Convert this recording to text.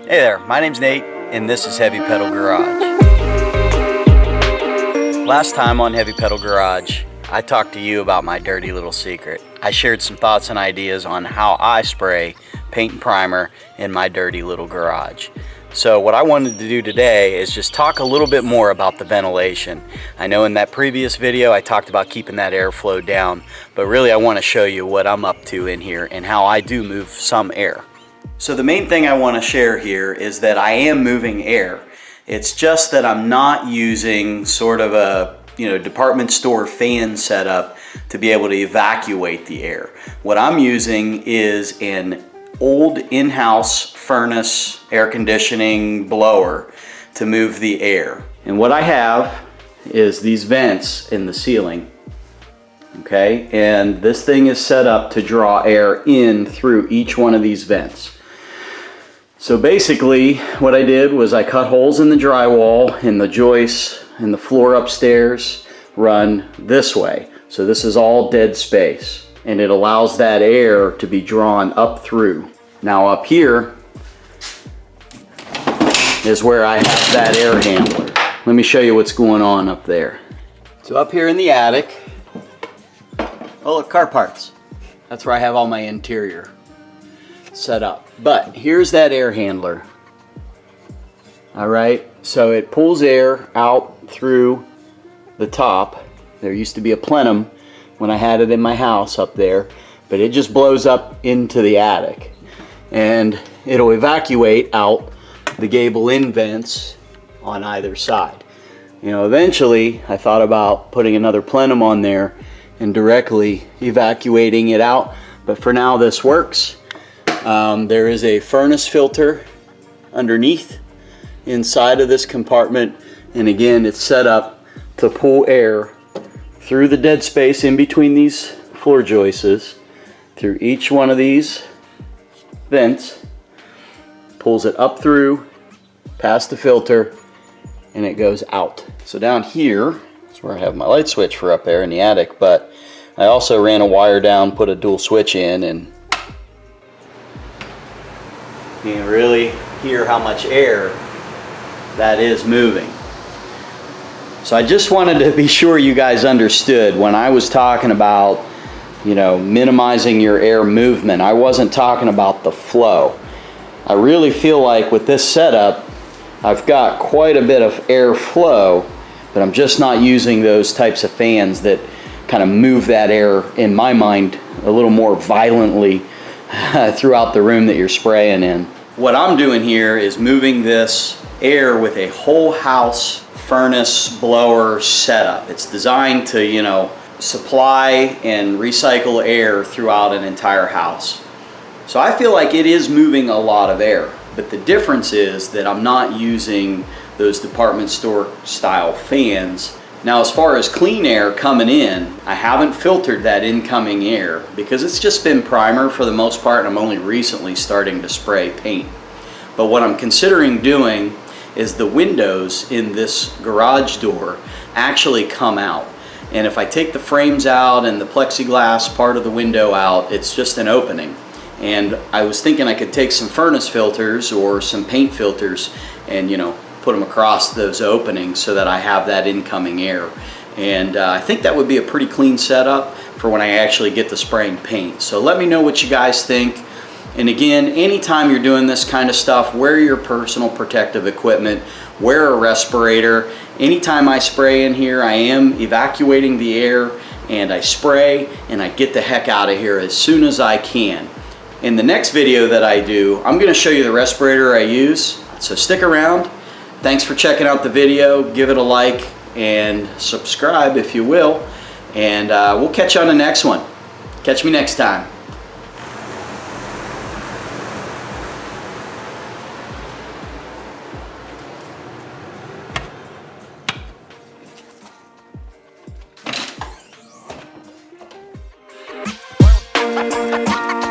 Hey there, my name's Nate, and this is Heavy Pedal Garage. Last time on Heavy Pedal Garage, I talked to you about my dirty little secret. I shared some thoughts and ideas on how I spray paint and primer in my dirty little garage. So what I wanted to do today is just talk a little bit more about the ventilation. I know in that previous video I talked about keeping that airflow down, but really I want to show you what I'm up to in here and how I do move some air. So the main thing I want to share here is that I am moving air. It's just that I'm not using sort of a department store fan setup to be able to evacuate the air. What I'm using is an old in-house furnace air conditioning blower to move the air. And what I have is these vents in the ceiling. Okay, and this thing is set up to draw air in through each one of these vents. So basically what I did was I cut holes in the drywall, in the joists, in the floor upstairs, run this way. So this is all dead space, and it allows that air to be drawn up through. Now up here is where I have that air handler. Let me show you what's going on up there. So up here in the attic, oh look, car parts. That's where I have all my interior set up. But here's that air handler. All right, so it pulls air out through the top. There used to be a plenum when I had it in my house up there, but it just blows up into the attic. And it'll evacuate out the gable in vents on either side. Eventually I thought about putting another plenum on there and directly evacuating it out, but for now this works. There is a furnace filter underneath inside of this compartment, and again it's set up to pull air through the dead space in between these floor joists, through each one of these vents, pulls it up through, past the filter, and it goes out. So down here is where I have my light switch for up there in the attic, but I also ran a wire down, put a dual switch in, and you can really hear how much air that is moving. So I just wanted to be sure you guys understood when I was talking about minimizing your air movement. I wasn't talking about the flow. I really feel like with this setup I've got quite a bit of air flow, but I'm just not using those types of fans that kind of move that air, in my mind, a little more violently throughout the room that you're spraying in. What I'm doing here is moving this air with a whole house furnace blower setup. It's designed to, supply and recycle air throughout an entire house. So I feel like it is moving a lot of air, but the difference is that I'm not using those department store style fans. Now as far as clean air coming in, I haven't filtered that incoming air because it's just been primer for the most part, and I'm only recently starting to spray paint. But what I'm considering doing is the windows in this garage door actually come out. And if I take the frames out and the plexiglass part of the window out, it's just an opening. And I was thinking I could take some furnace filters or some paint filters and put them across those openings so that I have that incoming air. And I think that would be a pretty clean setup for when I actually get to spraying paint. So let me know what you guys think. And again, anytime you're doing this kind of stuff, wear your personal protective equipment, wear a respirator. Anytime I spray in here, I am evacuating the air, and I spray and I get the heck out of here as soon as I can. In the next video that I do, I'm going to show you the respirator I use, so stick around. Thanks for checking out the video. Give it a like and subscribe if you will, and we'll catch you on the next one. Catch me next time. Welding.